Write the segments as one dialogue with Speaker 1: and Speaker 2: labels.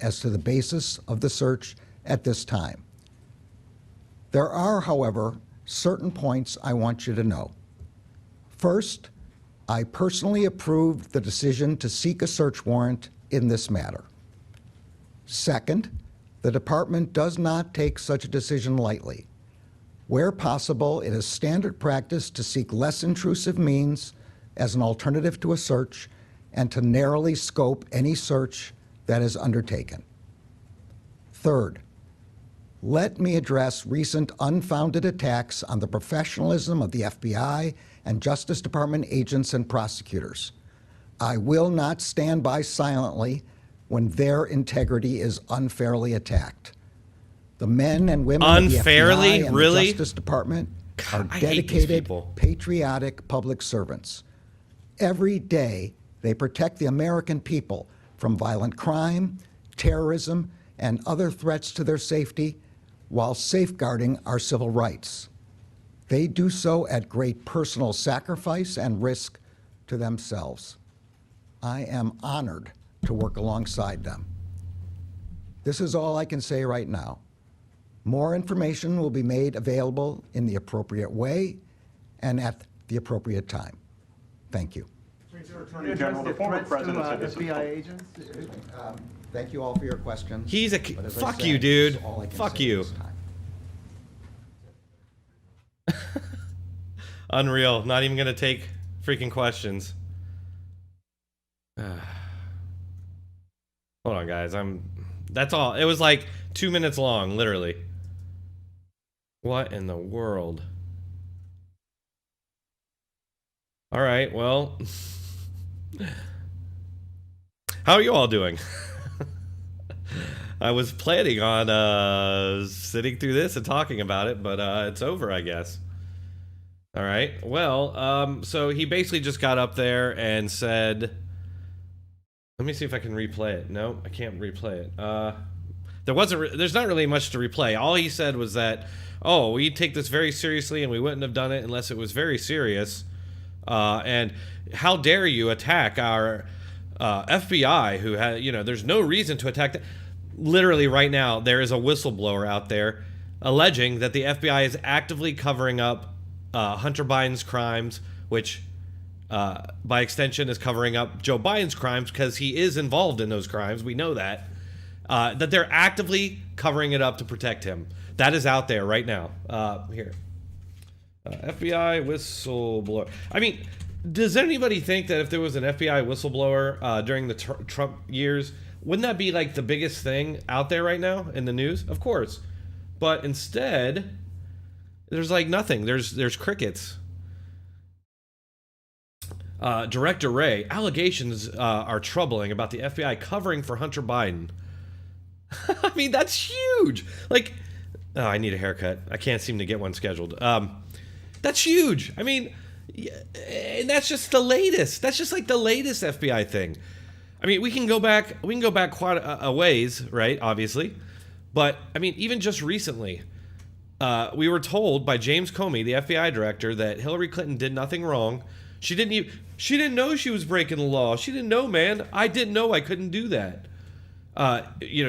Speaker 1: as to the basis of the search at this time. There are, however, certain points I want you to know. First, I personally approved the decision to seek a search warrant in this matter. Second, the Department does not take such a decision lightly. Where possible, it is standard practice to seek less intrusive means as an alternative to a search and to narrowly scope any search that is undertaken. Third, let me address recent unfounded attacks on the professionalism of the FBI and Justice Department agents and prosecutors. I will not stand by silently when their integrity is unfairly attacked. The men and women of the FBI and the Justice Department are dedicated, patriotic public servants. Every day, they protect the American people from violent crime, terrorism, and other threats to their safety while safeguarding our civil rights. They do so at great personal sacrifice and risk to themselves. I am honored to work alongside them. This is all I can say right now. More information will be made available in the appropriate way and at the appropriate time. Thank you.
Speaker 2: Attorney General, the former president said this
Speaker 3: FBI agents?
Speaker 1: Thank you all for your questions.
Speaker 4: He's a fuck you, dude. Fuck you. Unreal. Not even gonna take freaking questions. Hold on, guys. That's all. It was like 2 minutes long, literally. What in the world? All right. Well, how are you all doing? I was planning on sitting through this and talking about it, but it's over, I guess. All right. Well, so he basically just got up there and said, let me see if I can replay it. No, I can't replay it. There's not really much to replay. All he said was that, oh, we take this very seriously and we wouldn't have done it unless it was very serious. And how dare you attack our FBI who had, there's no reason to attack that. Literally right now, there is a whistleblower out there alleging that the FBI is actively covering up Hunter Biden's crimes, which by extension is covering up Joe Biden's crimes because he is involved in those crimes. We know that. That they're actively covering it up to protect him. That is out there right now. Here. FBI whistleblower. I mean, does anybody think that if there was an FBI whistleblower during the Trump years, wouldn't that be like the biggest thing out there right now in the news? Of course. But instead, there's like nothing. There's crickets. Director Wray, allegations are troubling about the FBI covering for Hunter Biden. I mean, that's huge. Like, oh, I need a haircut. I can't seem to get one scheduled. That's huge. I mean, and that's just the latest. That's just like the latest FBI thing. I mean, we can go back quite a ways, right? Obviously. But I mean, even just recently, we were told by James Comey, the FBI director, that Hillary Clinton did nothing wrong. She didn't know she was breaking the law. She didn't know, man. I didn't know I couldn't do that.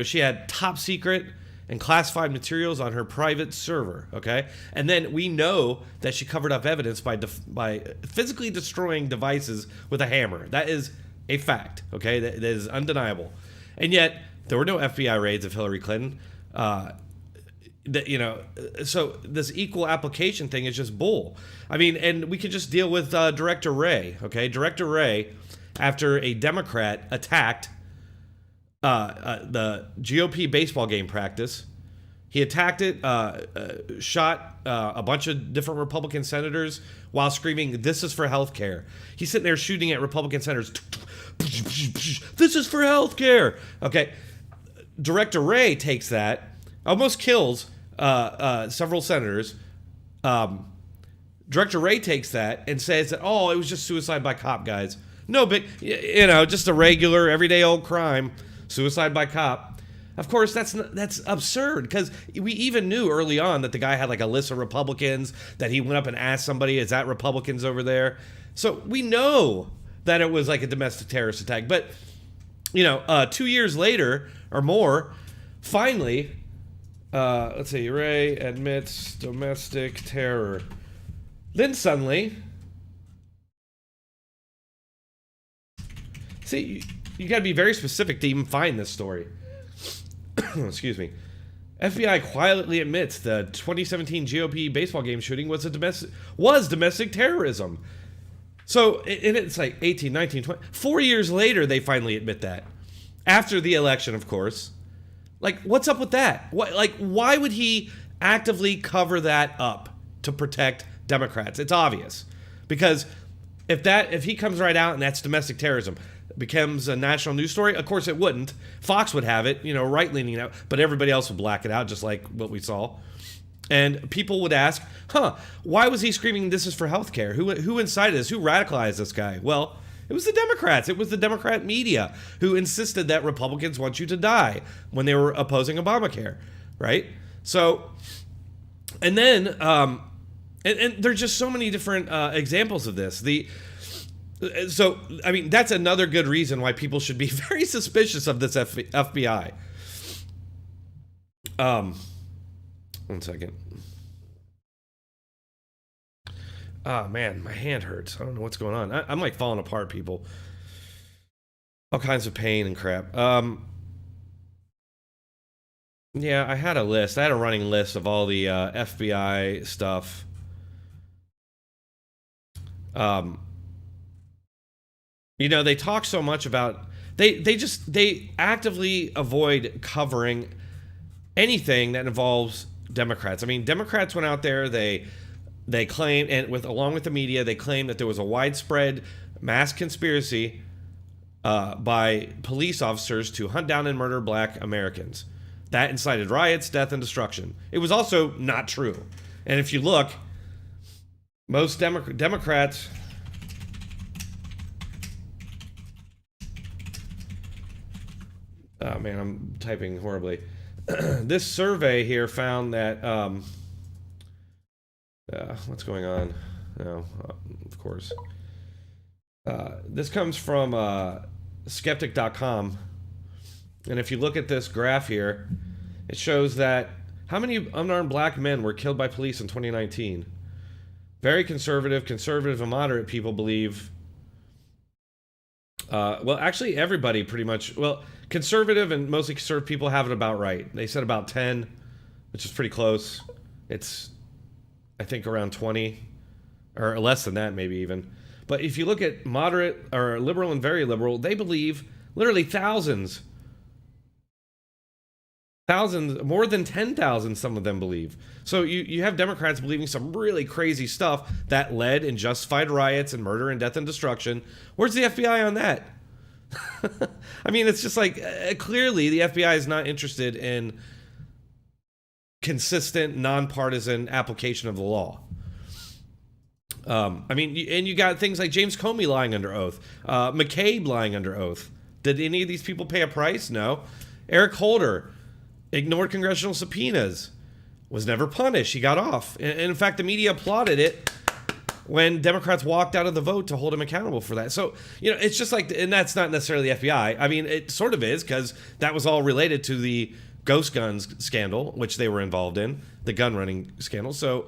Speaker 4: She had top secret and classified materials on her private server, okay? And then we know that she covered up evidence by physically destroying devices with a hammer. That is a fact, okay? That is undeniable. And yet, there were no FBI raids of Hillary Clinton. So this equal application thing is just bull. I mean, and we could just deal with Director Wray, okay? Director Wray, after a Democrat attacked the GOP baseball game practice, he attacked it, shot a bunch of different Republican senators while screaming, "This is for healthcare." He's sitting there shooting at Republican senators. This is for healthcare. Okay, Director Wray takes that, almost kills several senators. Director Wray takes that and says that, oh, it was just suicide by cop, guys. No, but, just a regular, everyday old crime, suicide by cop. Of course, that's absurd, because we even knew early on that the guy had like a list of Republicans, that he went up and asked somebody, is that Republicans over there? So we know that it was like a domestic terrorist attack. But 2 years later or more, finally, let's see, Ray admits domestic terror. Then suddenly, see, you got to be very specific to even find this story. Excuse me. FBI quietly admits the 2017 GOP baseball game shooting was domestic terrorism. So and it's like 18, 19, 20. 4 years later, they finally admit that. After the election, of course. Like, what's up with that? Why would he actively cover that up to protect Democrats? It's obvious. Because if he comes right out and that's domestic terrorism, becomes a national news story, of course it wouldn't. Fox would have it, right-leaning out, but everybody else would black it out, just like what we saw. And people would ask, why was he screaming this is for healthcare? Who incited this? Who radicalized this guy? Well, it was the Democrats. It was the Democrat media who insisted that Republicans want you to die when they were opposing Obamacare, right? So, and then, and there's just so many different examples of this. So, I mean, that's another good reason why people should be very suspicious of this FBI. One second. Oh, man, my hand hurts. I don't know what's going on. I'm like falling apart, people. All kinds of pain and crap. Yeah, I had a list. I had a running list of all the FBI stuff. They talk so much about they actively avoid covering anything that involves Democrats. I mean, Democrats went out there, they claimed, and along with the media, they claimed that there was a widespread mass conspiracy by police officers to hunt down and murder black Americans. That incited riots, death, and destruction. It was also not true. And if you look, most Democrats... Oh, man, I'm typing horribly. This survey here found that... what's going on? No, of course. This comes from skeptic.com. And if you look at this graph here, it shows that how many unarmed black men were killed by police in 2019? Very conservative and moderate people believe... well, actually, everybody pretty much... Well, conservative and mostly conservative people have it about right. They said about 10, which is pretty close. It's, I think, around 20, or less than that, maybe even. But if you look at moderate or liberal and very liberal, they believe literally thousands, more than 10,000, some of them believe. So you have Democrats believing some really crazy stuff that led and justified riots and murder and death and destruction. Where's the FBI on that? I mean, it's just like, clearly the FBI is not interested in consistent, nonpartisan application of the law. I mean, and you got things like James Comey lying under oath, McCabe lying under oath. Did any of these people pay a price? No. Eric Holder ignored congressional subpoenas, was never punished. He got off. And in fact, the media applauded it when Democrats walked out of the vote to hold him accountable for that. So, it's just like, and that's not necessarily the FBI. I mean, it sort of is, because that was all related to the ghost guns scandal, which they were involved in, the gun running scandal. So,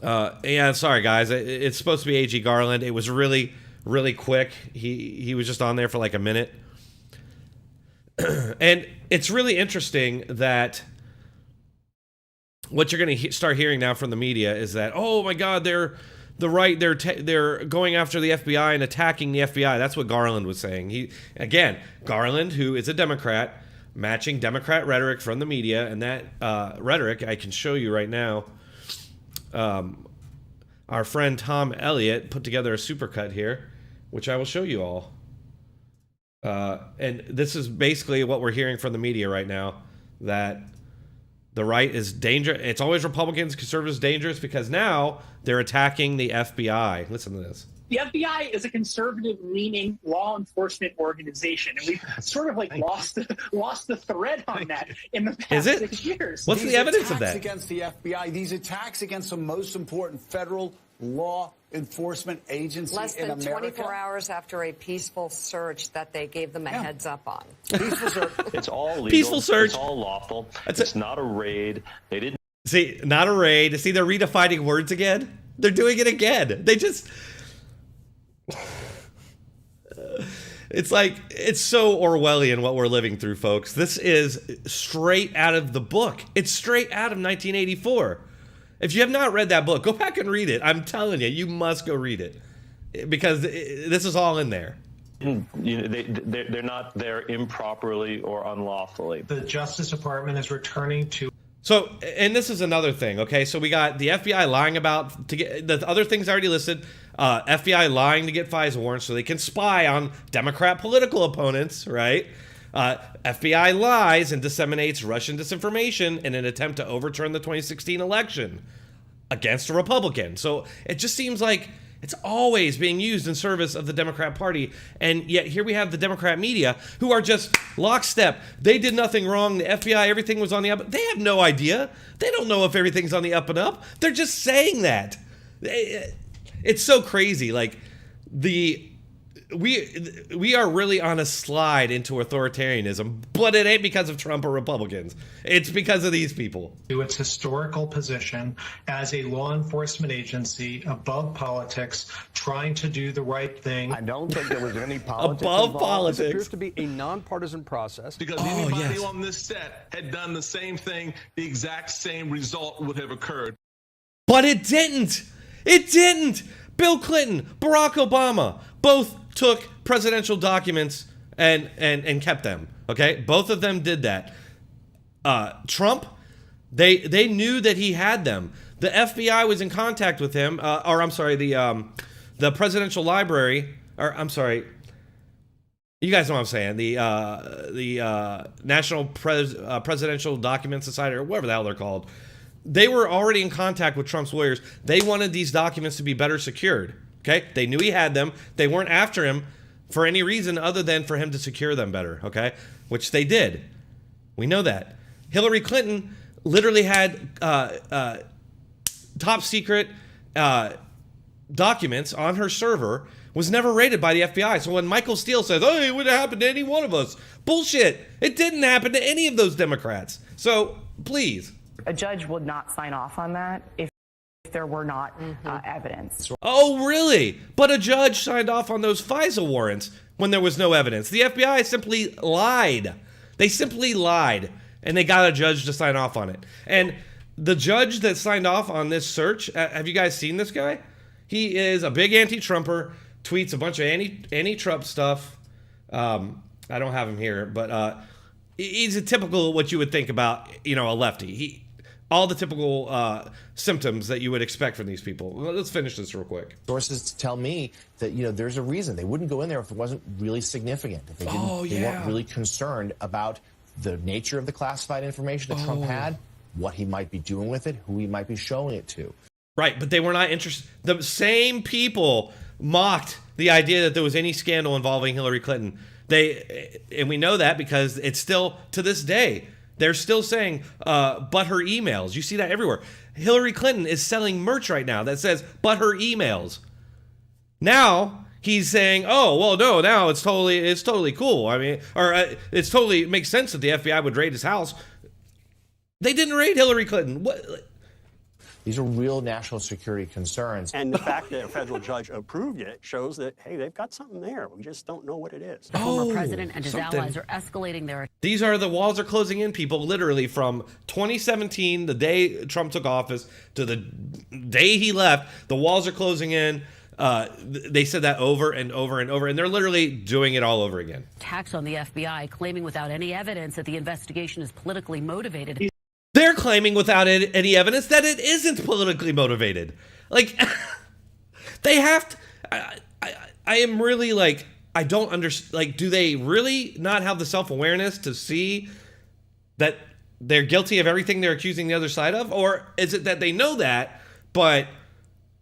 Speaker 4: yeah, sorry guys, it's supposed to be A.G. Garland. It was really, really quick. He was just on there for like a minute. And it's really interesting that what you're going to start hearing now from the media is that, oh my God, they're going after the FBI and attacking the FBI. That's what Garland was saying. Garland, who is a Democrat, matching Democrat rhetoric from the media, and that rhetoric I can show you right now. Our friend Tom Elliott put together a supercut here, which I will show you all. And this is basically what we're hearing from the media right now, that the right is dangerous. It's always Republicans, conservatives dangerous, because now they're attacking the FBI. Listen to this.
Speaker 3: The FBI is a conservative-leaning law enforcement organization, and we've sort of like lost the thread on that in the past 6 years.
Speaker 4: What's the evidence of that?
Speaker 5: Against the FBI, these attacks against the most important federal law enforcement agency
Speaker 6: Less
Speaker 5: in
Speaker 6: than
Speaker 5: America.
Speaker 6: 24 hours after a peaceful search that they gave them a heads up on.
Speaker 5: Peaceful search.
Speaker 7: It's all legal.
Speaker 4: Peaceful search.
Speaker 7: It's all lawful.
Speaker 4: That's
Speaker 7: It's not a raid. They didn't.
Speaker 4: See, not a raid. See, they're redefining words again. They're doing it again. They just... It's like, it's so Orwellian what we're living through, folks. This is straight out of the book. It's straight out of 1984. If you have not read that book, go back and read it. I'm telling you, you must go read it. Because this is all in there.
Speaker 7: You know, they're not there improperly or unlawfully.
Speaker 8: The Justice Department is returning to...
Speaker 4: So, and this is another thing, okay? So we got the FBI lying about, to get the other things already listed, FBI lying to get FISA warrants so they can spy on Democrat political opponents, right? FBI lies and disseminates Russian disinformation in an attempt to overturn the 2016 election against a Republican. So it just seems like it's always being used in service of the Democrat Party. And yet here we have the Democrat media who are just lockstep. They did nothing wrong. The FBI, everything was on the up. They have no idea. They don't know if everything's on the up and up. They're just saying that. It's so crazy. Like, we are really on a slide into authoritarianism, but it ain't because of Trump or Republicans. It's because of these people.
Speaker 8: To its historical position as a law enforcement agency above politics, trying to do the right thing.
Speaker 9: I don't think there was any politics
Speaker 4: above
Speaker 9: involved.
Speaker 4: politics.
Speaker 9: This appears to be a nonpartisan process.
Speaker 10: Because anybody on this set had done the same thing, the exact same result would have occurred.
Speaker 4: But it didn't. It didn't. Bill Clinton, Barack Obama, both took presidential documents and kept them. Okay, both of them did that. Trump, they knew that he had them. The FBI was in contact with him, or I'm sorry, the presidential library, or I'm sorry, you guys know what I'm saying. The National Presidential Document Society, or whatever the hell they're called. They were already in contact with Trump's lawyers. They wanted these documents to be better secured. Okay, they knew he had them. They weren't after him for any reason other than for him to secure them better. Okay, which they did. We know that. Hillary Clinton literally had top secret documents on her server. Was never raided by the FBI. So when Michael Steele says, "Oh, it would have happened to any one of us," bullshit. It didn't happen to any of those Democrats. So please.
Speaker 11: A judge would not sign off on that if there were not evidence.
Speaker 4: Oh, really? But a judge signed off on those FISA warrants when there was no evidence. The FBI simply lied. They simply lied, and they got a judge to sign off on it. And the judge that signed off on this search, have you guys seen this guy? He is a big anti-Trumper, tweets a bunch of anti-Trump stuff. I don't have him here, but he's a typical what you would think about, a lefty. All the typical symptoms that you would expect from these people. Let's finish this real quick.
Speaker 12: Sources tell me that there's a reason they wouldn't go in there if it wasn't really significant. If they didn't, they weren't really concerned about the nature of the classified information that Trump had, what he might be doing with it, who he might be showing it to.
Speaker 4: Right, but they were not interested. The same people mocked the idea that there was any scandal involving Hillary Clinton. And we know that because it's still, to this day, they're still saying, but her emails. You see that everywhere. Hillary Clinton is selling merch right now that says, but her emails. Now he's saying, oh, well, no, now it's totally cool. I mean, or it makes sense that the FBI would raid his house. They didn't raid Hillary Clinton. What?
Speaker 12: These are real national security concerns.
Speaker 13: And the fact that a federal judge approved it shows that, hey, they've got something there. We just don't know what it is.
Speaker 14: The former president and his allies are escalating their...
Speaker 4: These are the walls are closing in, people, literally from 2017, the day Trump took office, to the day he left. The walls are closing in. They said that over and over and over, and they're literally doing it all over again.
Speaker 14: Attacks on the FBI, claiming without any evidence that the investigation is politically motivated.
Speaker 4: They're claiming without any evidence that it isn't politically motivated. Like, they have to... I am really like... I don't understand. Like, do they really not have the self-awareness to see that they're guilty of everything they're accusing the other side of? Or is it that they know that, but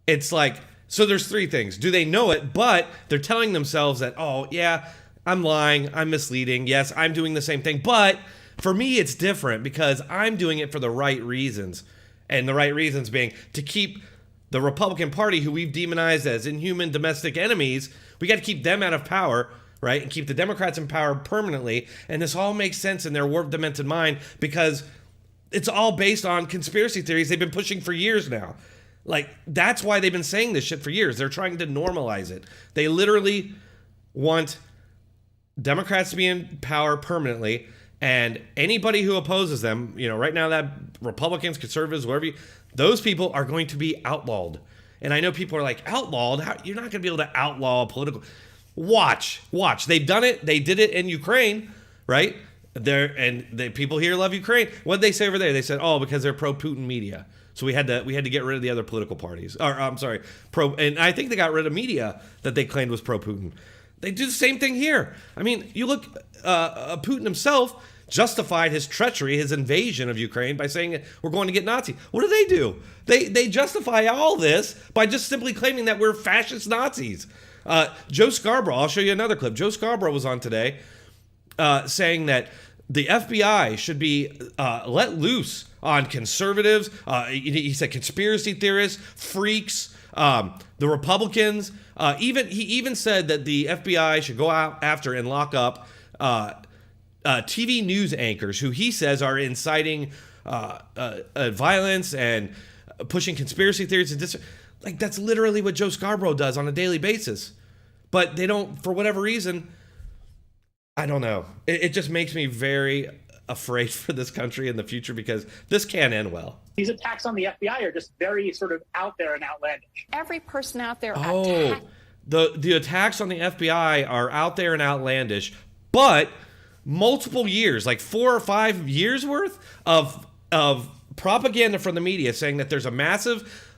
Speaker 4: it's like... So there's three things. Do they know it, but they're telling themselves that, oh, yeah, I'm lying, I'm misleading, yes, I'm doing the same thing, but... For me, it's different because I'm doing it for the right reasons. And the right reasons being to keep the Republican Party, who we've demonized as inhuman domestic enemies, we got to keep them out of power, right? And keep the Democrats in power permanently. And this all makes sense in their warped, demented mind because it's all based on conspiracy theories they've been pushing for years now. Like, that's why they've been saying this shit for years. They're trying to normalize it. They literally want Democrats to be in power permanently, and anybody who opposes them, you know, right now that Republicans, conservatives, whatever, those people are going to be outlawed. And I know people are like, outlawed? How, you're not going to be able to outlaw political. Watch. They've done it. They did it in Ukraine, right? The people here love Ukraine. What did they say over there? They said, oh, because they're pro-Putin media. So we had to get rid of the other political parties. Or I'm sorry, and I think they got rid of media that they claimed was pro-Putin. They do the same thing here. I mean, you look, Putin himself justified his treachery, his invasion of Ukraine by saying we're going to get Nazi. What do? They justify all this by just simply claiming that we're fascist Nazis. Joe Scarborough, I'll show you another clip. Joe Scarborough was on today saying that the FBI should be let loose on conservatives. He said conspiracy theorists, freaks, the Republicans. He even said that the FBI should go out after and lock up TV news anchors who he says are inciting violence and pushing conspiracy theories. Like, that's literally what Joe Scarborough does on a daily basis. But they don't, for whatever reason, I don't know. It just makes me very afraid for this country in the future because this can't end well.
Speaker 3: These attacks on the FBI are just very sort of out there and outlandish.
Speaker 6: Every person out there.
Speaker 4: The attacks on the FBI are out there and outlandish, but multiple years, like 4 or 5 years worth of propaganda from the media saying that there's a massive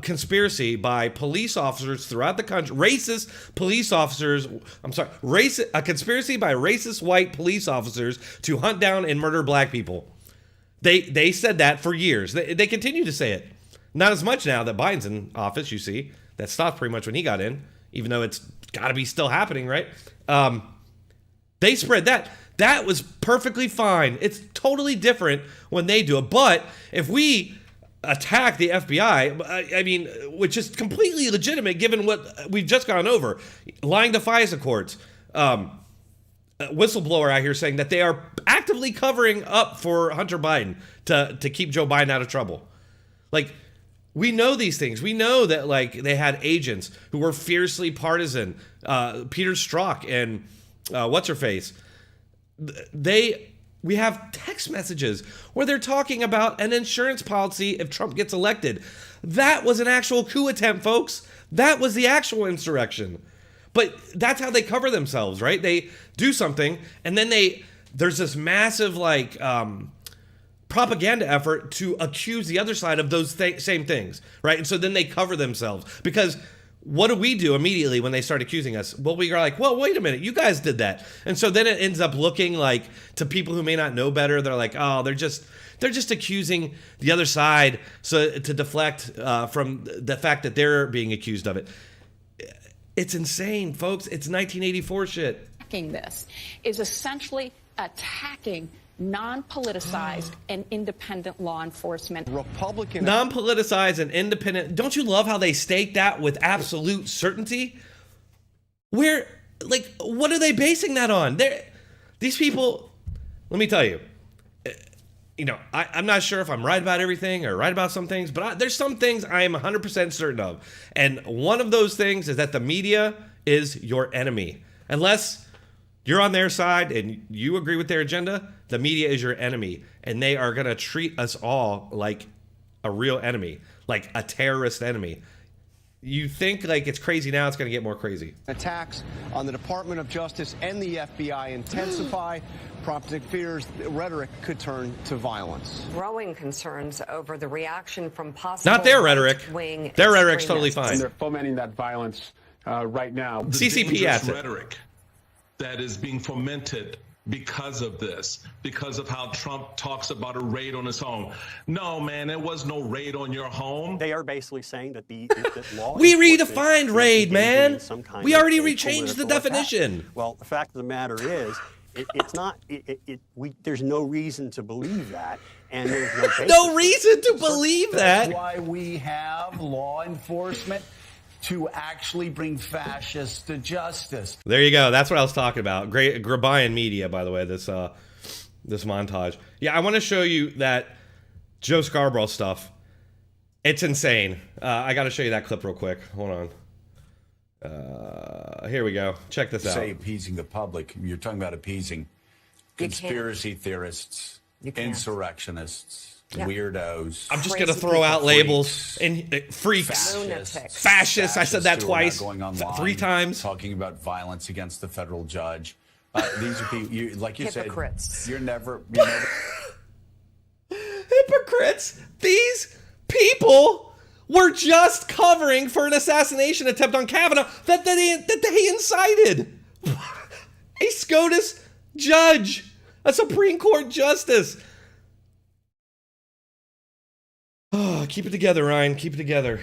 Speaker 4: conspiracy by police officers throughout the country, racist police officers. A conspiracy by racist white police officers to hunt down and murder black people. They said that for years. They continue to say it. Not as much now that Biden's in office. You see, that stopped pretty much when he got in, even though it's got to be still happening, right? They spread that. That was perfectly fine. It's totally different when they do it. But if we attack the FBI, I mean, which is completely legitimate given what we've just gone over, lying to FISA courts, whistleblower out here saying that they are actively covering up for Hunter Biden to keep Joe Biden out of trouble. Like, we know these things. We know that, like, they had agents who were fiercely partisan. Peter Strzok and what's-her-face. We have text messages where they're talking about an insurance policy if Trump gets elected. That was an actual coup attempt, folks. That was the actual insurrection. But that's how they cover themselves, right? They do something, and then there's this massive, like, propaganda effort to accuse the other side of those same things, right? And so then they cover themselves. Because what do we do immediately when they start accusing us? Well, we are like, well, wait a minute, you guys did that. And so then it ends up looking like, to people who may not know better, they're like, oh, they're just accusing the other side so to deflect from the fact that they're being accused of it. It's insane, folks. It's 1984 shit.
Speaker 6: This is essentially attacking non-politicized and independent law enforcement.
Speaker 9: Republican.
Speaker 4: Non-politicized and independent. Don't you love how they state that with absolute certainty? Where, like, what are they basing that on? These people, let me tell you, you know, I'm not sure if I'm right about everything or right about some things, but there's some things I am 100% certain of. And one of those things is that the media is your enemy. Unless you're on their side and you agree with their agenda, the media is your enemy. And they are going to treat us all like a real enemy, like a terrorist enemy. You think like it's crazy now, it's going to get more crazy.
Speaker 9: Attacks on the Department of Justice and the FBI intensify, prompting fears that rhetoric could turn to violence.
Speaker 6: Growing concerns over the reaction from possible
Speaker 4: Not their rhetoric.
Speaker 6: right-wing
Speaker 4: Their rhetoric's totally
Speaker 6: extremists.
Speaker 4: fine.
Speaker 2: They're fomenting that violence right now.
Speaker 10: The
Speaker 4: CCP
Speaker 10: dangerous
Speaker 4: asset.
Speaker 10: rhetoric that is being fomented because of this, because of how Trump talks about a raid on his home. No, man, there was no raid on your home.
Speaker 13: They are basically saying that the law.
Speaker 4: We redefined raid, man.
Speaker 13: Some kind
Speaker 4: We
Speaker 13: of
Speaker 4: already
Speaker 13: a
Speaker 4: rechanged the
Speaker 13: political attack.
Speaker 4: definition.
Speaker 13: Well, the fact of the matter is, It's not. There's no reason to believe that, and there's no basis.
Speaker 4: No reason to believe that.
Speaker 5: That's why we have law enforcement to actually bring fascists to justice.
Speaker 4: There you go. That's what I was talking about. Great Grabayan Media, by the way. This montage. Yeah, I want to show you that Joe Scarborough stuff. It's insane. I got to show you that clip real quick. Hold on. Here we go. Check this out.
Speaker 5: Say appeasing the public. You're talking about appeasing conspiracy theorists, insurrectionists, weirdos.
Speaker 4: I'm just going to throw out labels and freaks. Fascists. I said that twice.
Speaker 5: Going online,
Speaker 4: 3 times.
Speaker 5: Talking about violence against the federal judge. These are people, like you
Speaker 6: Hypocrites.
Speaker 5: said, you're never
Speaker 4: Hypocrites. These people were just covering for an assassination attempt on Kavanaugh that they incited. A SCOTUS judge, a Supreme Court justice. Oh, keep it together, Ryan. Keep it together.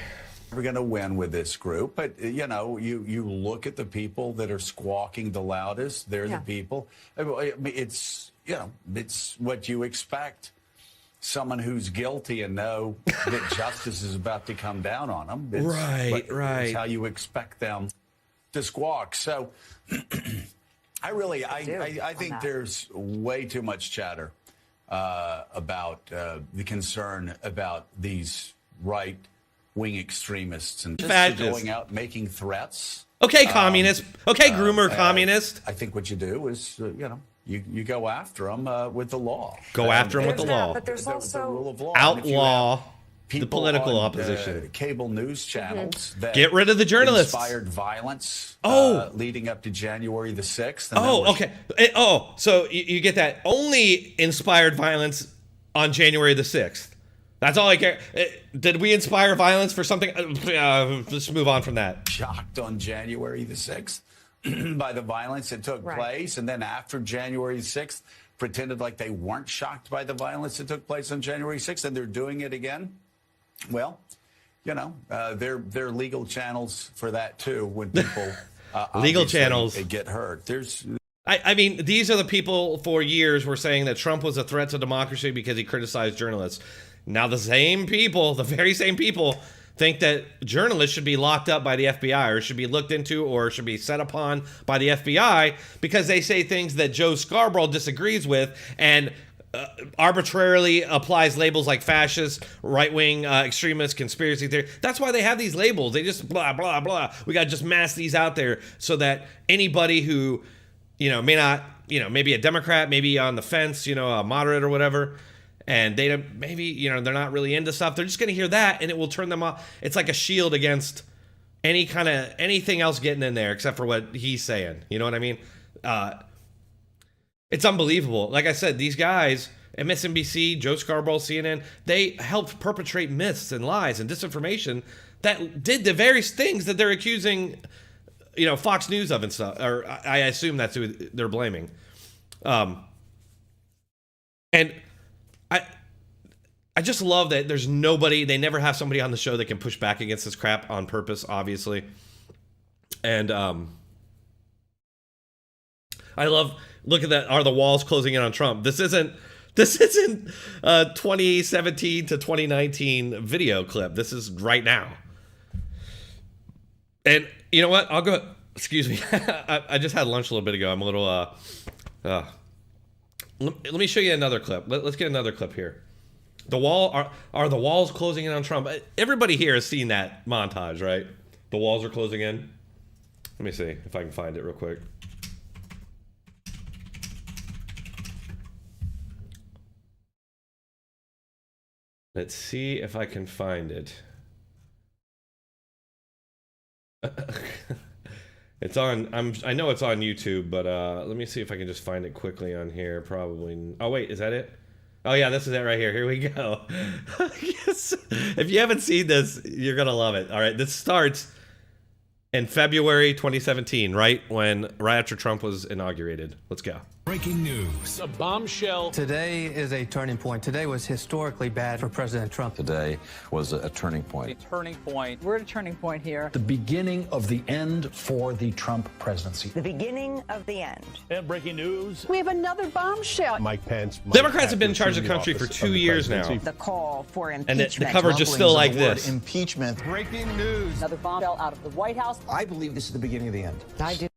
Speaker 5: We're going to win with this group, but you look at the people that are squawking the loudest. They're the people. It's it's what you expect. Someone who's guilty and know that justice is about to come down on them. It's how you expect them to squawk. So I think there's way too much chatter about the concern about these right-wing extremists and just going out making threats.
Speaker 4: Okay, communist. Okay, groomer communist.
Speaker 5: I think what you do is, you go after them with the law.
Speaker 4: Go after them with the law.
Speaker 6: But there's also
Speaker 5: the rule of law.
Speaker 4: Outlaw the political opposition.
Speaker 5: Cable news channels that
Speaker 4: get rid of the journalists.
Speaker 5: Inspired violence. Leading up to January the 6th.
Speaker 4: Okay. So you get that only inspired violence on January the 6th. That's all I care. Did we inspire violence for something? Let's move on from that.
Speaker 5: Shocked on January the 6th by the violence that took place. And then after January 6th, pretended like they weren't shocked by the violence that took place on January 6th, and they're doing it again. Well, there are legal channels for that, too, when people
Speaker 4: legal channels
Speaker 5: get hurt.
Speaker 4: I mean, these are the people for years were saying that Trump was a threat to democracy because he criticized journalists. Now the same people, the very same people, think that journalists should be locked up by the FBI or should be looked into or should be set upon by the FBI because they say things that Joe Scarborough disagrees with and arbitrarily applies labels like fascist, right-wing, extremist, conspiracy theory. That's why they have these labels. They just blah, blah, blah. We got to just mass these out there so that anybody who, may not, maybe a Democrat, maybe on the fence, a moderate or whatever, and they maybe, they're not really into stuff. They're just going to hear that, and it will turn them off. It's like a shield against anything else getting in there except for what he's saying. You know what I mean? It's unbelievable. Like I said, these guys, MSNBC, Joe Scarborough, CNN, they helped perpetrate myths and lies and disinformation that did the various things that they're accusing, Fox News of and stuff. Or I assume that's who they're blaming. And I just love that there's nobody, they never have somebody on the show that can push back against this crap on purpose, obviously. And I love, look at that, are the walls closing in on Trump? This isn't 2017 to 2019 video clip. This is right now. And you know what? I'll go, excuse me. I just had lunch a little bit ago. I'm a little, let me show you another clip. Let's get another clip here. The wall, are the walls closing in on Trump? Everybody here has seen that montage, right? The walls are closing in. Let me see if I can find it real quick. Let's see if I can find it. It's on, I know it's on YouTube, but let me see if I can just find it quickly on here. Probably. Oh wait, is that it? Oh yeah, this is it right here. Here we go. Yes. If you haven't seen this, you're gonna love it. All right, this starts in February 2017, right after Trump was inaugurated. Let's go.
Speaker 15: Breaking news.
Speaker 16: A bombshell.
Speaker 17: Today is a turning point. Today was historically bad for President Trump.
Speaker 18: Today was a turning point.
Speaker 16: A turning point.
Speaker 19: We're at a turning point here.
Speaker 20: The beginning of the end for the Trump presidency.
Speaker 19: The beginning of the end.
Speaker 16: And breaking news.
Speaker 19: We have another bombshell.
Speaker 21: Mike Pence.
Speaker 4: Democrats have been in charge of the country for 2 years now.
Speaker 19: The call for impeachment.
Speaker 4: And the coverage is still like this.
Speaker 21: Impeachment.
Speaker 16: Breaking news.
Speaker 19: Another bombshell out of the White House.
Speaker 21: I believe this is the beginning of the end.
Speaker 19: I do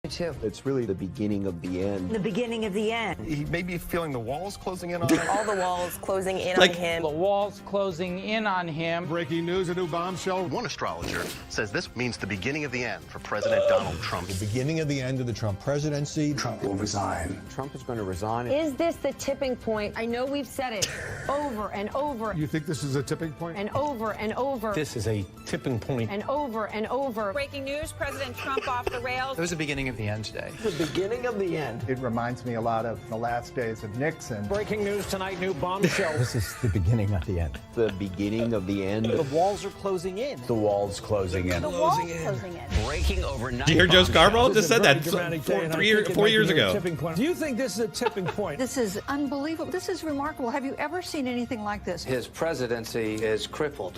Speaker 19: too.
Speaker 21: It's really the beginning of the end.
Speaker 19: The beginning of the end.
Speaker 21: He may be feeling the walls closing in on him.
Speaker 19: All the walls closing in
Speaker 4: Like-
Speaker 19: on him.
Speaker 16: The walls closing in on him.
Speaker 21: Breaking news, a new bombshell.
Speaker 22: One astrologer says this means the beginning of the end for President Donald Trump.
Speaker 21: The beginning of the end of the Trump presidency. Trump will resign.
Speaker 9: Trump is going to resign.
Speaker 6: Is this the tipping point? I know we've said it over and over
Speaker 21: You think this is a tipping point?
Speaker 6: and over and over
Speaker 21: This is a tipping point.
Speaker 6: and over and over.
Speaker 19: Breaking news, President Trump off the rails.
Speaker 17: It was the beginning of the end today.
Speaker 21: The beginning of the end.
Speaker 23: It reminds me a lot of the last days of Nixon.
Speaker 16: Breaking news tonight, new bombshell.
Speaker 21: This is the beginning of the end. The beginning of the end.
Speaker 16: The walls are closing in.
Speaker 21: The walls closing in.
Speaker 19: The walls closing in.
Speaker 22: Breaking overnight.
Speaker 4: Did you hear Joe Scarborough just said that
Speaker 16: Dramatic day, and I
Speaker 4: 4
Speaker 16: think it
Speaker 4: years
Speaker 16: might be a
Speaker 4: ago?
Speaker 16: tipping point. Do you think this is a tipping point?
Speaker 19: This is unbelievable. This is remarkable. Have you ever seen anything like this?
Speaker 9: His presidency is crippled.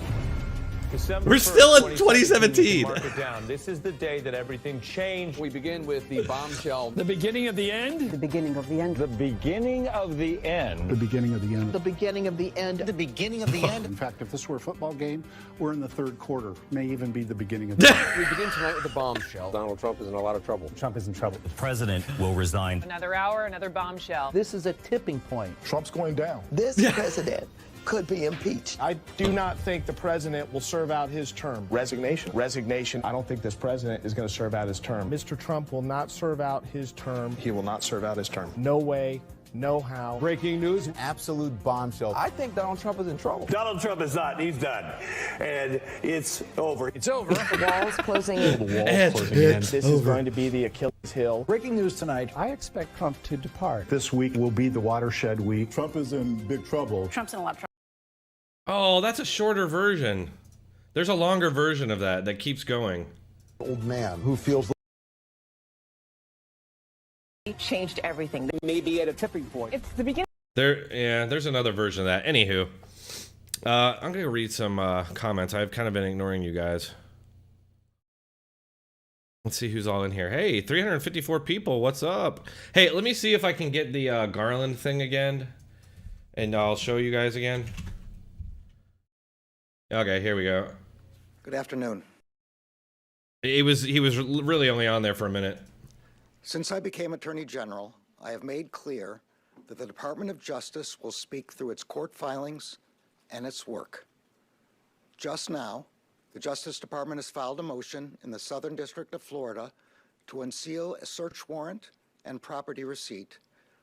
Speaker 4: We're still in 2017.
Speaker 24: Mark it down. This is the day that everything changed. We begin with the bombshell.
Speaker 16: The beginning of the end?
Speaker 19: The beginning of the end.
Speaker 24: The beginning of the end.
Speaker 21: The beginning of the end.
Speaker 19: The beginning of the end.
Speaker 9: The beginning of the end.
Speaker 23: In fact, if this were a football game, we're in the third quarter. May even be the beginning of the end.
Speaker 24: We begin tonight with the bombshell. Donald Trump is in a lot of trouble.
Speaker 21: Trump is in trouble.
Speaker 15: The president will resign.
Speaker 19: Another hour, another bombshell.
Speaker 23: This is a tipping point.
Speaker 21: Trump's going down.
Speaker 9: This president could be impeached.
Speaker 21: I do not think the president will serve out his term. Resignation. Resignation. I don't think this president is going to serve out his term. Mr. Trump will not serve out his term. He will not serve out his term. No way. No how.
Speaker 16: Breaking news.
Speaker 21: Absolute bombshell.
Speaker 9: I think Donald Trump is in trouble.
Speaker 24: Donald Trump is not. He's done. And it's over.
Speaker 16: It's over.
Speaker 19: The walls closing in.
Speaker 21: The walls closing in. This is going to be the Achilles heel.
Speaker 23: Breaking news tonight. I expect Trump to depart. This week will be the watershed week. Trump is in big trouble.
Speaker 19: Trump's in a lot of trouble.
Speaker 4: Oh, that's a shorter version. There's a longer version of that keeps going.
Speaker 21: Old man who feels
Speaker 19: He changed everything.
Speaker 16: Maybe at a tipping point.
Speaker 19: It's the beginning.
Speaker 4: There's another version of that. Anywho, I'm gonna read some comments. I've kind of been ignoring you guys. Let's see who's all in here. Hey, 354 people. What's up? Hey, let me see if I can get the Garland thing again, and I'll show you guys again. Okay, here we go.
Speaker 1: Good afternoon.
Speaker 4: He was really only on there for a minute.
Speaker 1: Since I became Attorney General, I have made clear that the Department of Justice will speak through its court filings and its work. Just now, the Justice Department has filed a motion in the Southern District of Florida to unseal a search warrant and property receipt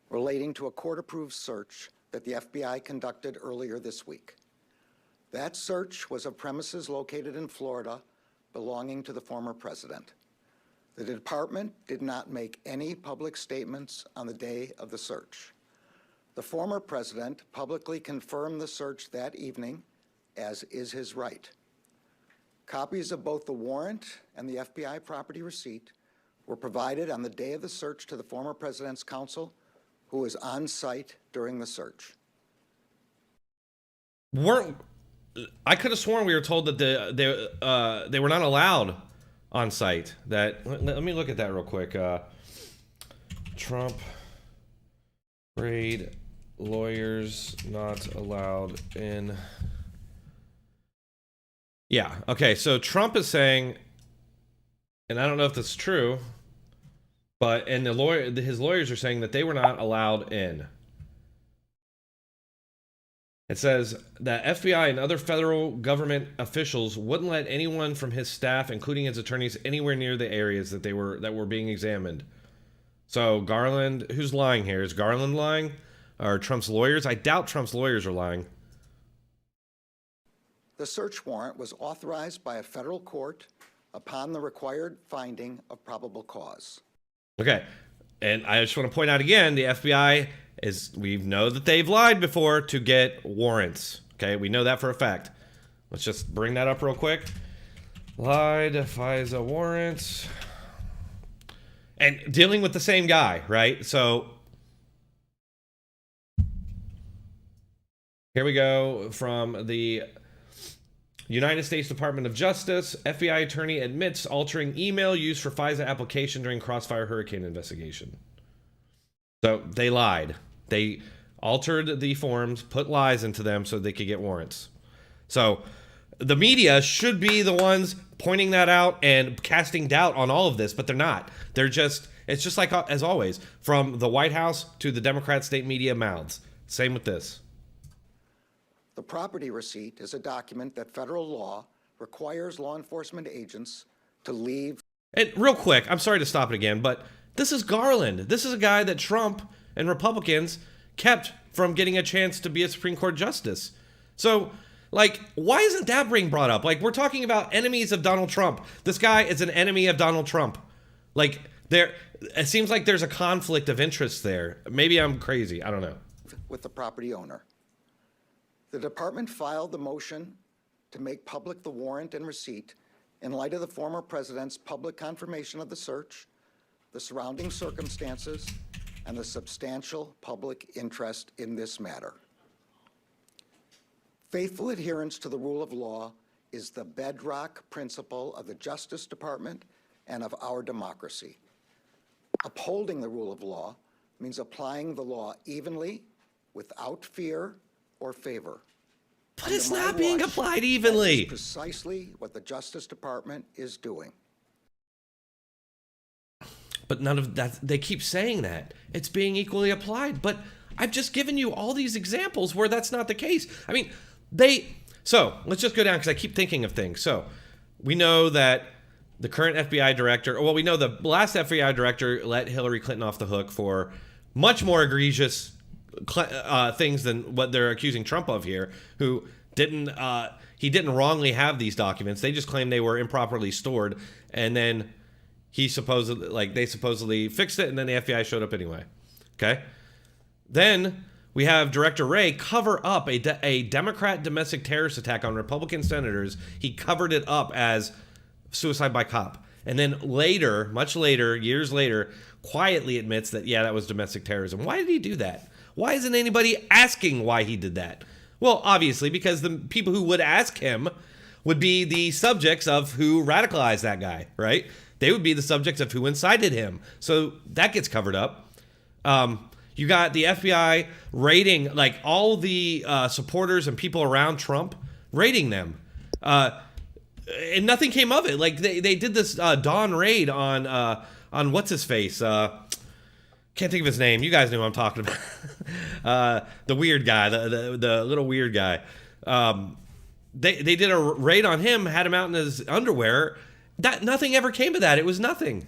Speaker 1: relating to a court-approved search that the FBI conducted earlier this week. That search was of premises located in Florida belonging to the former president. The department did not make any public statements on the day of the search. The former president publicly confirmed the search that evening, as is his right. Copies of both the warrant and the FBI property receipt were provided on the day of the search to the former president's counsel, who was on site during the search.
Speaker 4: I could have sworn we were told that they were not allowed on site. Let me look at that real quick. Trump raid, lawyers not allowed in. Yeah. Okay. So Trump is saying, and I don't know if that's true, but his lawyers are saying that they were not allowed in. It says that FBI and other federal government officials wouldn't let anyone from his staff, including his attorneys, anywhere near the areas that were being examined. So Garland, who's lying here? Is Garland lying? Or Trump's lawyers? I doubt Trump's lawyers are lying.
Speaker 1: The search warrant was authorized by a federal court upon the required finding of probable cause.
Speaker 4: Okay. And I just want to point out again, the FBI we know that they've lied before to get warrants. Okay, we know that for a fact. Let's just bring that up real quick. Lied, FISA warrants. And dealing with the same guy, right? So here we go from the United States Department of Justice. FBI attorney admits altering email used for FISA application during Crossfire Hurricane investigation. So they lied. They altered the forms, put lies into them so they could get warrants. So the media should be the ones pointing that out and casting doubt on all of this, but they're not. They're just, it's just like, as always, from the White House to the Democrat state media mouths. Same with this.
Speaker 1: The property receipt is a document that federal law requires law enforcement agents to leave.
Speaker 4: And real quick, I'm sorry to stop it again, but this is Garland. This is a guy that Trump and Republicans kept from getting a chance to be a Supreme Court justice. So, like, why isn't that being brought up? Like, we're talking about enemies of Donald Trump. This guy is an enemy of Donald Trump. Like, it seems like there's a conflict of interest there. Maybe I'm crazy. I don't know.
Speaker 1: With the property owner. The department filed the motion to make public the warrant and receipt in light of the former president's public confirmation of the search, the surrounding circumstances, and the substantial public interest in this matter. Faithful adherence to the rule of law is the bedrock principle of the Justice Department and of our democracy. Upholding the rule of law means applying the law evenly, without fear or favor.
Speaker 4: But it's not being applied evenly.
Speaker 1: That is precisely what the Justice Department is doing.
Speaker 4: But none of that, they keep saying that. It's being equally applied. But I've just given you all these examples where that's not the case. I mean, so let's just go down because I keep thinking of things. So we know that the current FBI director, well, we know the last FBI director let Hillary Clinton off the hook for much more egregious things than what they're accusing Trump of here, who he didn't wrongly have these documents. They just claimed they were improperly stored, and then they supposedly fixed it, and then the FBI showed up anyway. Okay? Then we have Director Wray cover up a Democrat domestic terrorist attack on Republican senators. He covered it up as suicide by cop. And then later, much later, years later, quietly admits that, yeah, that was domestic terrorism. Why did he do that? Why isn't anybody asking why he did that? Well, obviously, because the people who would ask him would be the subjects of who radicalized that guy, right? They would be the subjects of who incited him. So that gets covered up. You got the FBI raiding, like, all the supporters and people around Trump, raiding them. And nothing came of it. Like, they did this dawn raid on what's-his-face? Can't think of his name. You guys know who I'm talking about. The weird guy, the little weird guy. They did a raid on him, had him out in his underwear. Nothing ever came of that. It was nothing.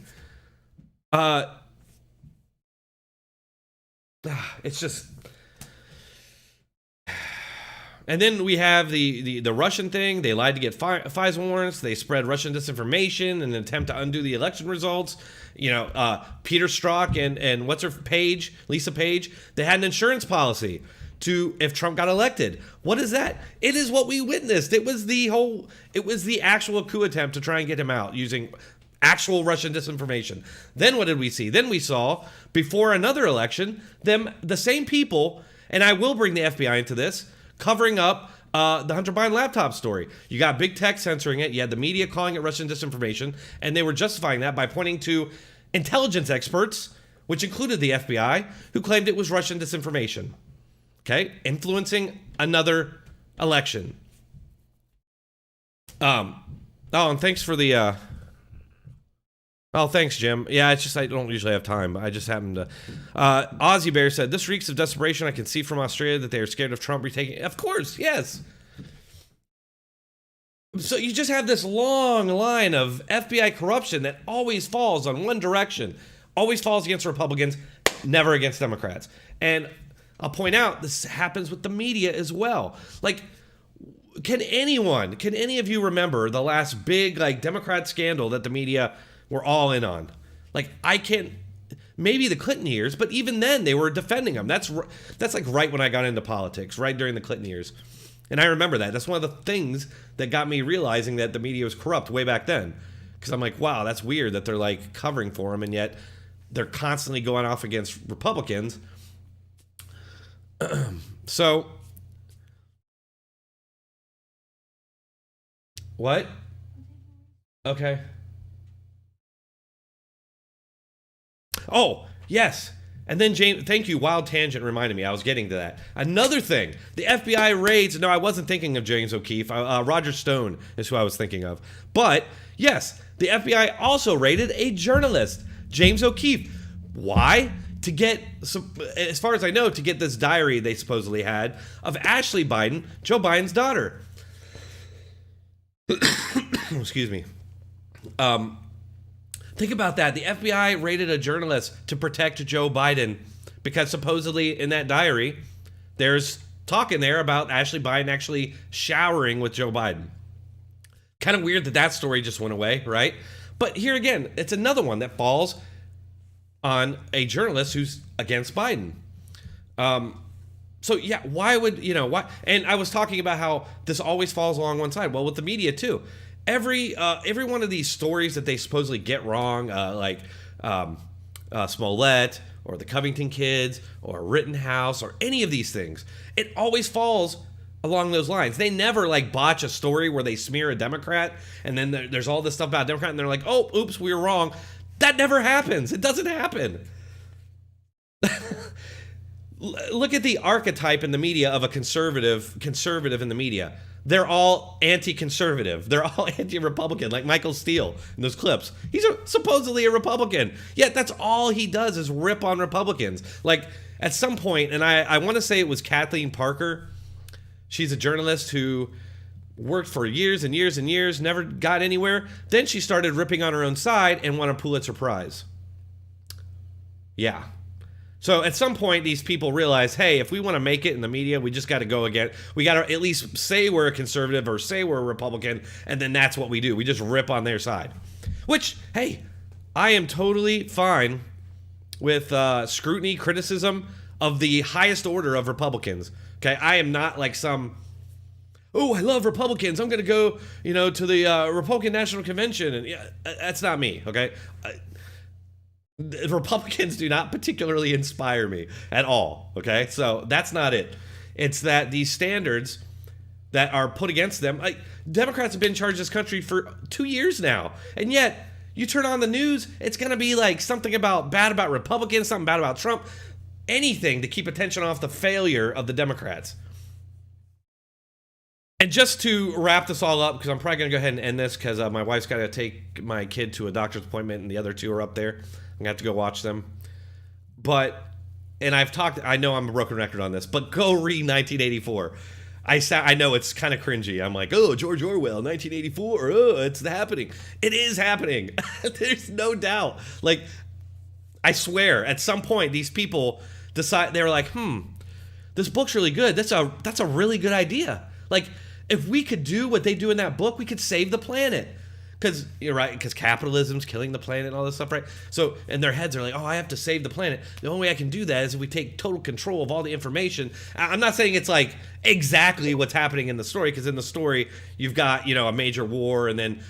Speaker 4: It's just... And then we have the Russian thing. They lied to get FISA warrants. They spread Russian disinformation in an attempt to undo the election results. You know, Peter Strzok and what's her Page, Lisa Page, they had an insurance policy to if Trump got elected. What is that? It is what we witnessed. It was the actual coup attempt to try and get him out using actual Russian disinformation. Then what did we see? Then we saw, before another election, the same people, and I will bring the FBI into this, covering up the Hunter Biden laptop story. You got big tech censoring it. You had the media calling it Russian disinformation, and they were justifying that by pointing to intelligence experts, which included the FBI, who claimed it was Russian disinformation. Okay? Influencing another election. And thanks for the... Oh, thanks, Jim. Yeah, it's just I don't usually have time, but I just happened to... Ozzy Bear said, this reeks of desperation. I can see from Australia that they are scared of Trump retaking... Of course, yes. So you just have this long line of FBI corruption that always falls on one direction. Always falls against Republicans, never against Democrats. And I'll point out, this happens with the media as well. Like, can any of you remember the last big, like, Democrat scandal that the media... we're all in on? Like, I can't, maybe the Clinton years, but even then they were defending them. That's like right when I got into politics, right during the Clinton years. And I remember that. That's one of the things that got me realizing that the media was corrupt way back then. Because I'm like, wow, that's weird that they're like covering for him, and yet they're constantly going off against Republicans. So, what? Okay. Oh, yes. And then James, thank you, Wild Tangent reminded me. I was getting to that. Another thing, the FBI raids. No, I wasn't thinking of James O'Keefe. Roger Stone is who I was thinking of. But yes, the FBI also raided a journalist, James O'Keefe. Why? To get, as far as I know, to get this diary they supposedly had of Ashley Biden, Joe Biden's daughter. Excuse me. Think about that. The FBI raided a journalist to protect Joe Biden because supposedly in that diary, there's talk in there about Ashley Biden actually showering with Joe Biden. Kind of weird that that story just went away, right? But here again, it's another one that falls on a journalist who's against Biden. So yeah, why would, why? And I was talking about how this always falls along one side. Well, with the media too. Every one of these stories that they supposedly get wrong, like Smollett or the Covington kids or Rittenhouse or any of these things, it always falls along those lines. They never like botch a story where they smear a Democrat and then there's all this stuff about a Democrat and they're like, oh, oops, we were wrong. That never happens. It doesn't happen. Look at the archetype in the media of a conservative in the media. They're all anti-conservative. They're all anti-Republican, like Michael Steele in those clips. He's supposedly a Republican, yet that's all he does is rip on Republicans. Like, at some point, and I want to say it was Kathleen Parker. She's a journalist who worked for years and years and years, never got anywhere. Then she started ripping on her own side and won a Pulitzer Prize. Yeah. So at some point, these people realize, hey, if we want to make it in the media, we just got to go again. We got to at least say we're a conservative or say we're a Republican, and then that's what we do. We just rip on their side. Which, hey, I am totally fine with scrutiny, criticism of the highest order of Republicans. Okay, I am not like some, oh, I love Republicans, I'm going to go, to the Republican National Convention. And yeah, that's not me, okay? Republicans do not particularly inspire me at all, okay? So that's not it. It's that these standards that are put against them, like Democrats have been in charge of this country for 2 years now, and yet you turn on the news, it's going to be like something bad about Republicans, something bad about Trump, anything to keep attention off the failure of the Democrats. And just to wrap this all up, because I'm probably going to go ahead and end this because my wife's got to take my kid to a doctor's appointment and the other two are up there. I'm going to have to go watch them. But, and I know I'm a broken record on this, but go read 1984. I know it's kind of cringy. I'm like, oh, George Orwell, 1984. Oh, it's happening. It is happening. There's no doubt. Like, I swear, at some point, these people decide, they were like, this book's really good. That's a really good idea. Like, if we could do what they do in that book, we could save the planet. Because, you're right, because capitalism's killing the planet and all this stuff, right? So, in their heads are like, oh, I have to save the planet. The only way I can do that is if we take total control of all the information. I'm not saying it's like exactly what's happening in the story, because in the story, you've got, a major war, and then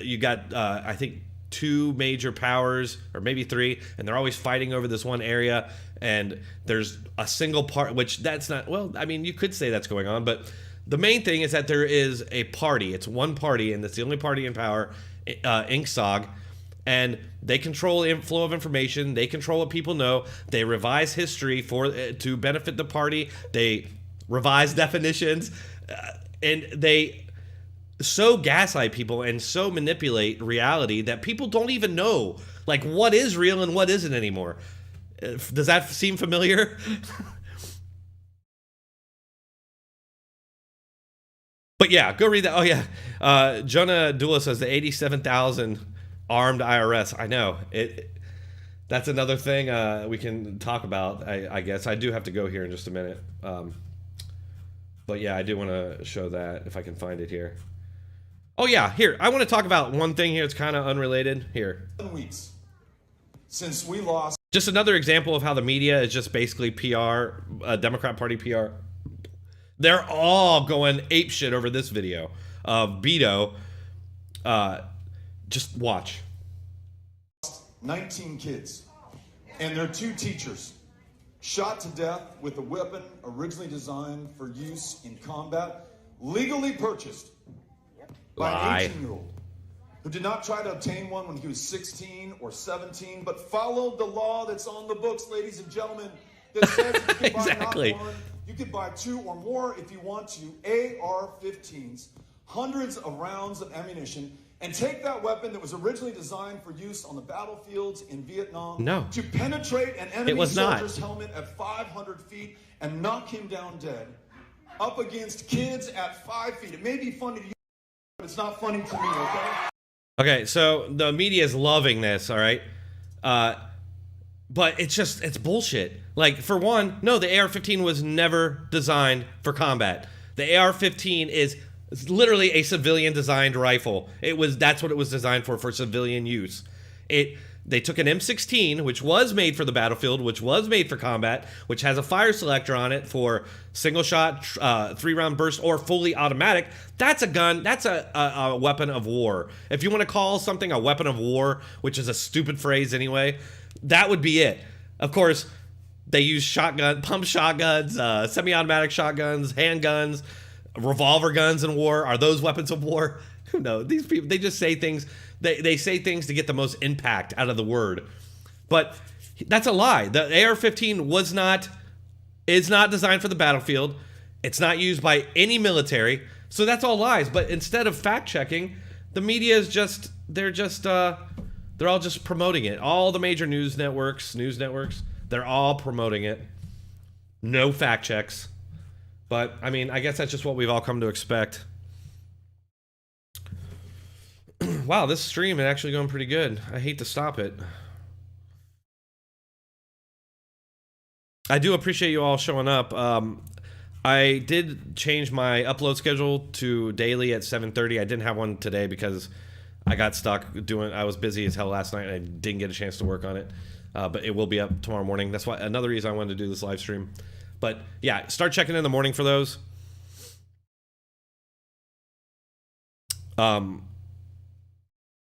Speaker 4: you got, I think, 2 major powers, or maybe 3, and they're always fighting over this one area, and there's a single part, which that's not, well, I mean, you could say that's going on, but the main thing is that there is a party. It's one party, and it's the only party in power, INCSOG, and they control the flow of information. They control what people know. They revise history to benefit the party. They revise definitions, and they so gaslight people and so manipulate reality that people don't even know like what is real and what isn't anymore. Does that seem familiar? But yeah, go read that. Oh yeah, Jonah Dula says the 87,000 armed IRS. I know it. That's another thing we can talk about. I guess I do have to go here in just a minute. But yeah, I do want to show that if I can find it here. Oh yeah, here. I want to talk about one thing here. It's kind of unrelated. Here.
Speaker 7: 7 weeks since we lost.
Speaker 4: Just another example of how the media is just basically PR, Democrat Party PR. They're all going apeshit over this video of Beto. Just watch.
Speaker 7: 19 kids and their 2 teachers shot to death with a weapon originally designed for use in combat, legally purchased by an 18-year-old who did not try to obtain one when he was 16 or 17, but followed the law that's on the books, ladies and gentlemen, that says you can
Speaker 4: Exactly.
Speaker 7: buy not one, you can buy 2 or more if you want to, AR-15s, hundreds of rounds of ammunition, and take that weapon that was originally designed for use on the battlefields in Vietnam to penetrate an enemy soldier's helmet at 500 feet and knock him down dead, up against kids at 5 feet. It may be funny to you, but it's not funny to me, okay?
Speaker 4: Okay, so the media is loving this, all right? But it's bullshit. Like, for one, no, the AR-15 was never designed for combat. The AR-15 is literally a civilian-designed rifle. That's what it was designed for civilian use. They took an M16, which was made for the battlefield, which was made for combat, which has a fire selector on it for single shot, 3-round burst, or fully automatic. That's a gun. That's a weapon of war. If you want to call something a weapon of war, which is a stupid phrase anyway, that would be it. Of course, they use pump shotguns, semi-automatic shotguns, handguns, revolver guns in war. Are those weapons of war? Who knows? These people, they just say things. They say things to get the most impact out of the word. But that's a lie. The AR-15 is not designed for the battlefield. It's not used by any military. So that's all lies. But instead of fact checking, the media is they're all just promoting it. All the major news networks, they're all promoting it. No fact checks. But I mean, I guess that's just what we've all come to expect. Wow, this stream is actually going pretty good. I hate to stop it. I do appreciate you all showing up. I did change my upload schedule to daily at 7:30. I didn't have one today because I got stuck I was busy as hell last night and I didn't get a chance to work on it. But it will be up tomorrow morning. That's why another reason I wanted to do this live stream. But yeah, start checking in the morning for those.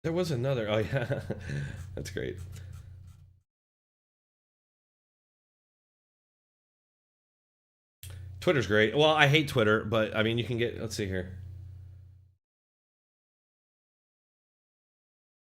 Speaker 4: There was another. Oh yeah, that's great. Twitter's great. Well, I hate Twitter, but I mean, you can get. Let's see here.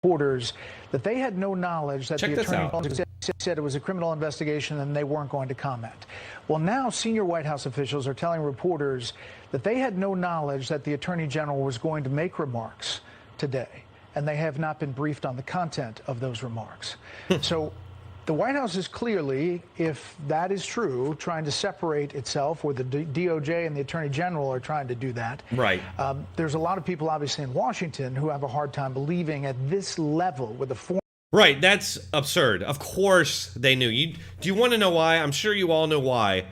Speaker 23: Reporters that they had no knowledge that
Speaker 4: Check
Speaker 23: the
Speaker 4: this
Speaker 23: attorney
Speaker 4: out.
Speaker 23: said it was a criminal investigation and they weren't going to comment. Well, now senior White House officials are telling reporters that they had no knowledge that the attorney general was going to make remarks today, and they have not been briefed on the content of those remarks. So the White House is clearly, if that is true, trying to separate itself, or the DOJ and the Attorney General are trying to do that.
Speaker 4: Right.
Speaker 23: There's a lot of people, obviously, in Washington who have a hard time believing at this level with a former.
Speaker 4: Right, that's absurd. Of course they knew. Do you want to know why? I'm sure you all know why.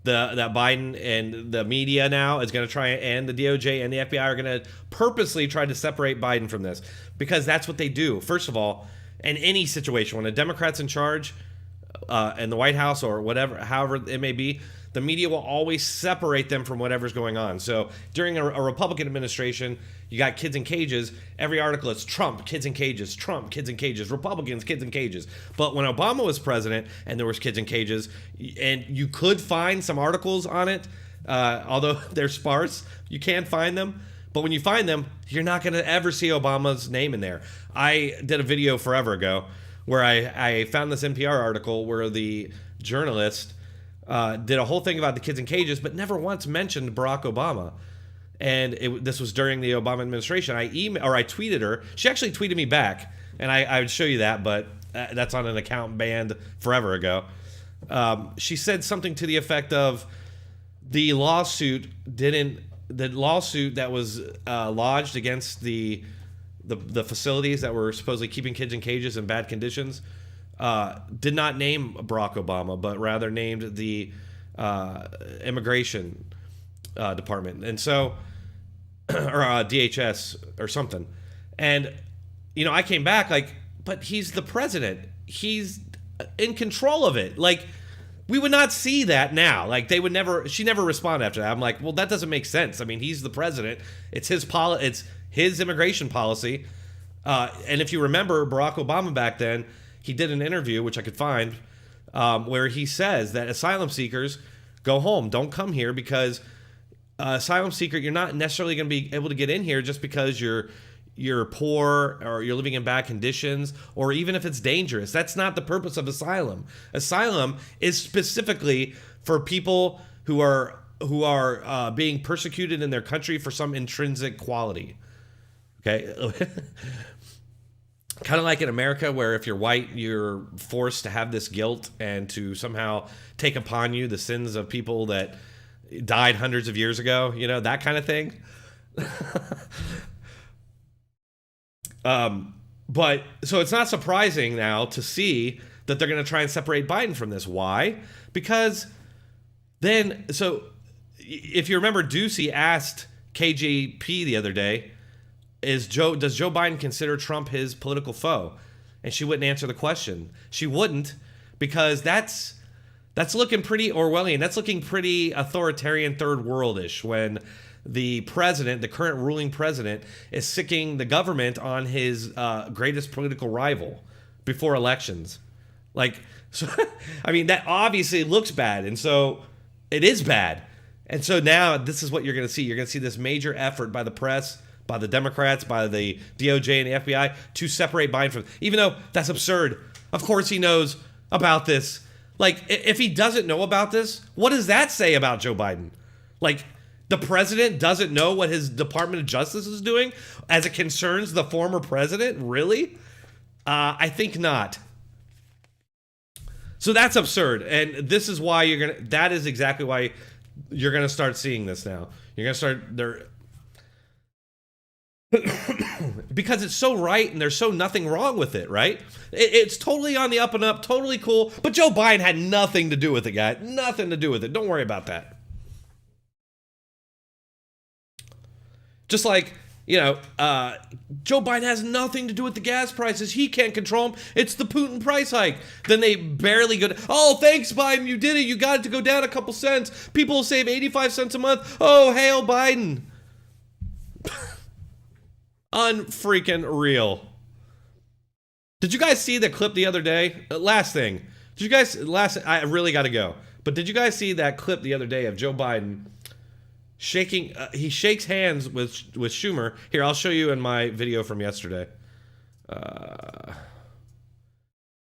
Speaker 4: That Biden and the media now is going to try, and the DOJ and the FBI are going to purposely try to separate Biden from this, because that's what they do. First of all, in any situation, when a Democrat's in charge in the White House or whatever, however it may be, the media will always separate them from whatever's going on. So during a Republican administration, you got kids in cages. Every article is Trump, kids in cages, Trump, kids in cages, Republicans, kids in cages. But when Obama was president and there was kids in cages, and you could find some articles on it, although they're sparse, you can find them. But when you find them, you're not going to ever see Obama's name in there. I did a video forever ago where I found this NPR article where the journalist did a whole thing about the kids in cages, but never once mentioned Barack Obama. And this was during the Obama administration. I tweeted her. She actually tweeted me back, and I would show you that, but that's on an account banned forever ago. She said something to the effect of the lawsuit that was lodged against the facilities that were supposedly keeping kids in cages in bad conditions did not name Barack Obama, but rather named the immigration department, and so or DHS or something. And I came back like, but he's the president. He's in control of it. Like, We would not see that now. Like, they would never, she never responded after that. I'm like, well, that doesn't make sense. I mean, he's the president. It's his it's his immigration policy. And if you remember Barack Obama back then, he did an interview, which I could find, where he says that asylum seekers go home. Don't come here because asylum seeker, you're not necessarily going to be able to get in here just because you're poor or you're living in bad conditions, or even if it's dangerous. That's not the purpose of asylum. Asylum is specifically for people who are being persecuted in their country for some intrinsic quality. Okay. Kind of like in America, where if you're white, you're forced to have this guilt and to somehow take upon you the sins of people that died hundreds of years ago, you know, that kind of thing. But so it's not surprising now to see that they're going to try and separate Biden from this. Why? Because then, so if you remember, Ducey asked KJP the other day, does Joe Biden consider Trump his political foe? And she wouldn't answer the question. She wouldn't, because that's looking pretty Orwellian. That's looking pretty authoritarian, third world-ish, when the president, the current ruling president, is sicking the government on his greatest political rival before elections. Like, so, I mean, that obviously looks bad, and so it is bad. And so now this is what you're going to see. You're going to see this major effort by the press, by the Democrats, by the DOJ and the FBI to separate Biden from, even though that's absurd. Of course he knows about this. Like, if he doesn't know about this, what does that say about Joe Biden? Like, the president doesn't know what his Department of Justice is doing as it concerns the former president? Really? I think not. So that's absurd. And this is why that is exactly why you're going to start seeing this now. You're going to start because it's so right and there's so nothing wrong with it, right? It's totally on the up and up, totally cool. But Joe Biden had nothing to do with it, guys. Nothing to do with it. Don't worry about that. Just like, you know, Joe Biden has nothing to do with the gas prices. He can't control them. It's the Putin price hike. Then they barely go, oh, thanks, Biden. You did it. You got it to go down a couple cents. People will save 85 cents a month. Oh, hail Biden. Unfreaking real. Did you guys see the clip the other day? Last thing. Did you guys, I really got to go. But did you guys see that clip the other day of Joe Biden shaking, he shakes hands with Schumer. Here, I'll show you in my video from yesterday.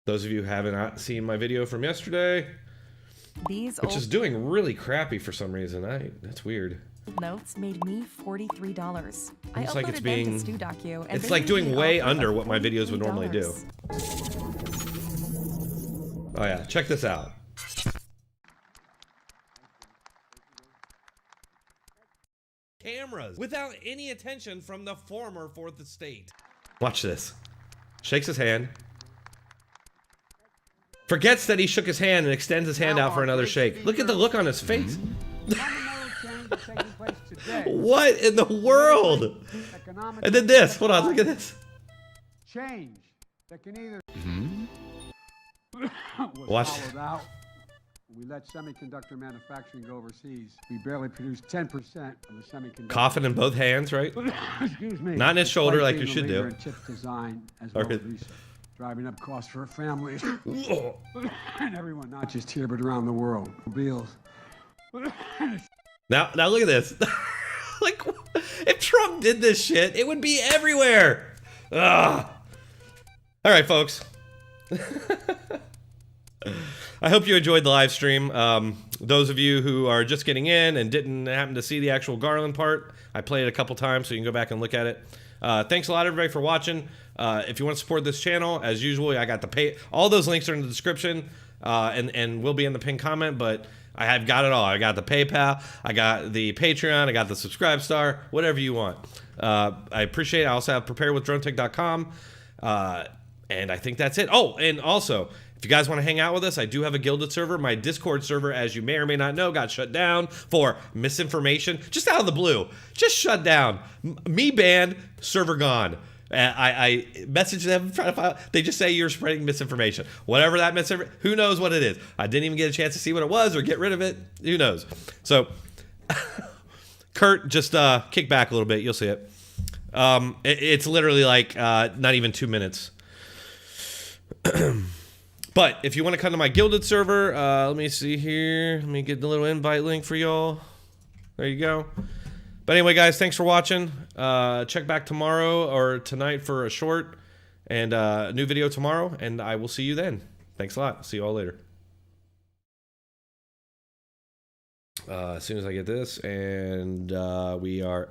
Speaker 4: Those of you who haven't seen my video from yesterday, which is doing really crappy for some reason. That's weird.
Speaker 8: Notes made me $43. I
Speaker 4: It's like
Speaker 8: uploaded
Speaker 4: it's
Speaker 8: them
Speaker 4: being,
Speaker 8: to Stu Docu, and
Speaker 4: it's
Speaker 8: they
Speaker 4: like
Speaker 8: made
Speaker 4: doing
Speaker 8: me
Speaker 4: way
Speaker 8: offer
Speaker 4: under
Speaker 8: of
Speaker 4: what my videos would normally do.
Speaker 8: $43.
Speaker 4: Oh yeah, check this out. Cameras without any attention from the former fourth estate. Watch this. Shakes his hand. Forgets that he shook his hand and extends his hand out for another shake. Look at the look on his face. What in the world? And then this. Hold on, look at this.
Speaker 11: Change that can either
Speaker 4: Watch.
Speaker 11: out. We let semiconductor manufacturing go overseas. We barely produce 10% of the semiconductor.
Speaker 4: Coughing in both hands, right?
Speaker 11: Excuse me.
Speaker 4: Not in his shoulder like you should do.
Speaker 11: And chip design as well as research, driving up costs for families and everyone, not just here but around the world. Bills.
Speaker 4: Now look at this. Like, if Trump did this shit, it would be everywhere. Ugh. All right, folks. I hope you enjoyed the live stream. Those of you who are just getting in and didn't happen to see the actual Garland part, I played it a couple times, so you can go back and look at it. Thanks a lot, everybody, for watching. If you want to support this channel, as usual, I got all those links are in the description, and will be in the pinned comment, but I have got it all. I got the PayPal, I got the Patreon, I got the Subscribe Star, whatever you want. I appreciate it. I also have preparewithdronetek.com, and I think that's it. Oh, and also, if you guys want to hang out with us, I do have a Guilded server. My Discord server, as you may or may not know, got shut down for misinformation. Just out of the blue. Just shut down. Me banned, server gone. I message them trying to find out. They just say you're spreading misinformation. Whatever that misinformation, who knows what it is? I didn't even get a chance to see what it was or get rid of it. Who knows? So, Kurt, just kick back a little bit. You'll see it. It's literally like not even 2 minutes. But if you want to come to my Gilded server, let me see here. Let me get the little invite link for y'all. There you go. But anyway, guys, thanks for watching. Check back tomorrow or tonight for a short and a new video tomorrow, and I will see you then. Thanks a lot. See you all later. As soon as I get this, and we are